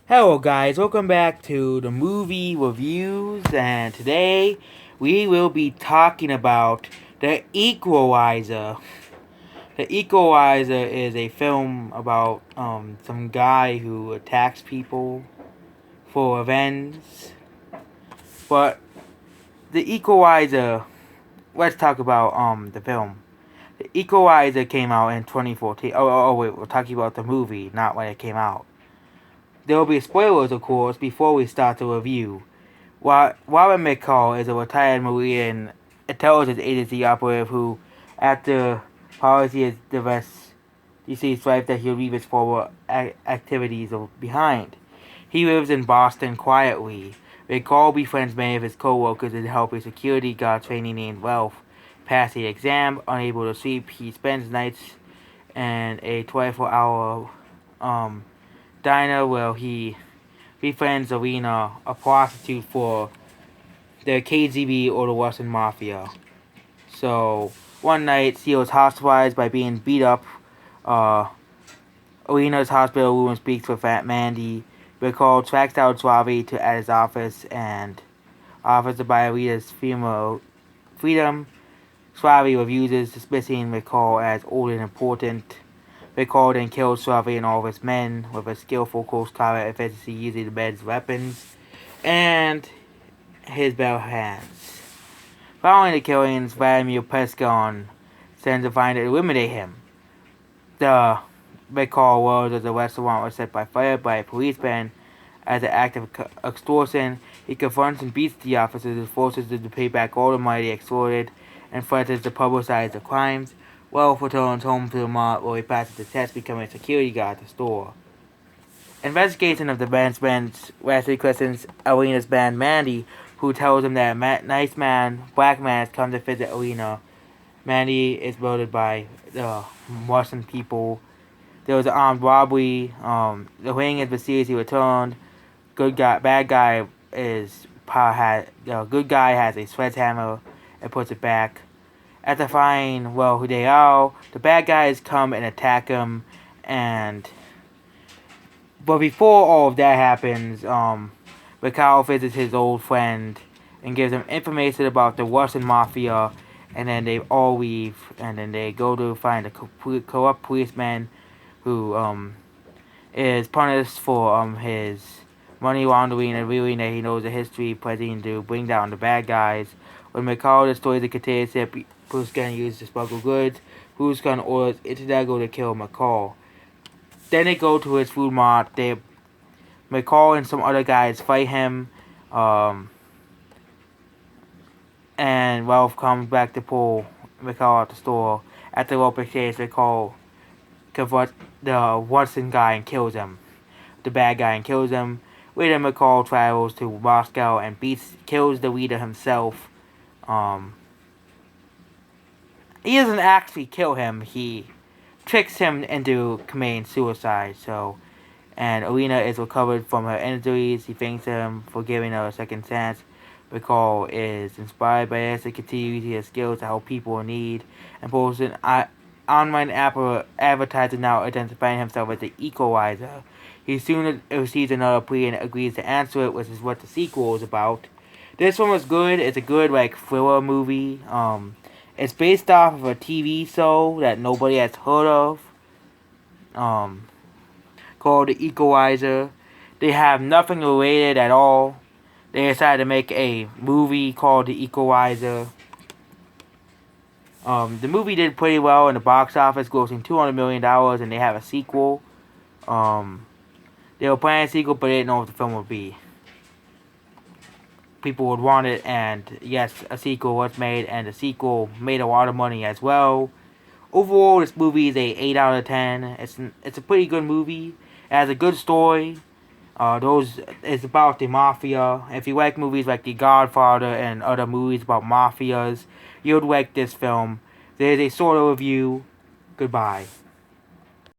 Hello guys, welcome back to the movie reviews, and today we will be talking about The Equalizer. The Equalizer is a film about some guy who attacks people for revenge. But The Equalizer, let's talk about the film. The Equalizer came out in 2014. Wait, we're talking about the movie, not when it came out. There will be spoilers, of course, before we start the review. Warren McCall is a retired Marine intelligence agency operative who, after policy is divests, he sees wife that he'll leave his former activities behind. He lives in Boston quietly. McCall befriends many of his co-workers and helps a security guard trainee named Ralph pass the exam. Unable to sleep, he spends nights in a 24-hour diner where he befriends Alina, a prostitute for the KGB or the Russian Mafia. So, one night, he was hospitalized by being beat up. Alina's hospital room speaks with Fat Mandy. McCall tracks down Suave at his office and offers to buy Alina's freedom. Suave refuses, dismissing McCall as old and important. McCall then kills Suave and all of his men with a skillful close combat efficiency using the men's weapons and his bare hands. Following the killings, Vladimir Peskin sends to find and eliminate him. The McCall world of the restaurant was set by fire by a policeman as an act of extortion. He confronts and beats the officers and forces them to pay back all the money they extorted and threatens to publicize the crimes. Ralph returns home to the mall where he passes the test, becoming a security guard at the store. Investigation of the band's lastly questions Alina's band Mandy, who tells him that a nice man, black man, has come to visit Alina. Mandy is murdered by the Russian people. There was an armed robbery. The ring is mysteriously returned. Bad guy good guy has a sledgehammer and puts it back. After finding who they are, the bad guys come and attack him, but before all of that happens, Mikhail visits his old friend and gives him information about the Russian Mafia, and then they all leave, and then they go to find a corrupt policeman who is punished for his money laundering and revealing that he knows the history pledging to bring down the bad guys. When McCall destroys the container ship Bruce Gunn uses to smuggle goods, Bruce Gunn orders Itadago to kill McCall. Then they go to his food mart. McCall and some other guys fight him, and Ralph comes back to pull McCall out the store. After Ralph escapes, McCall confronts the Russian guy and kills him. The bad guy and kills him. Later, McCall travels to Moscow and kills the leader himself. He doesn't actually kill him. He tricks him into committing suicide. And Alina is recovered from her injuries. He thanks him for giving her a second chance. McCall is inspired by this and continues his skills to help people in need, and posts an online advertiser now identifying himself as the Equalizer. He soon receives another plea and agrees to answer it, which is what the sequel is about. This one was good. It's a good thriller movie. It's based off of a TV show that nobody has heard of, called The Equalizer. They have nothing related at all. They decided to make a movie called The Equalizer. The movie did pretty well in the box office, grossing $200 million, and they have a sequel. They were planning a sequel, but they didn't know what the film would be. People would want it, and yes, a sequel was made, and the sequel made a lot of money as well. Overall, this movie is a 8 out of 10. It's a pretty good movie. It has a good story. It's about the mafia. If you like movies like The Godfather and other movies about mafias, you'd like this film. There's a sort of review. Goodbye.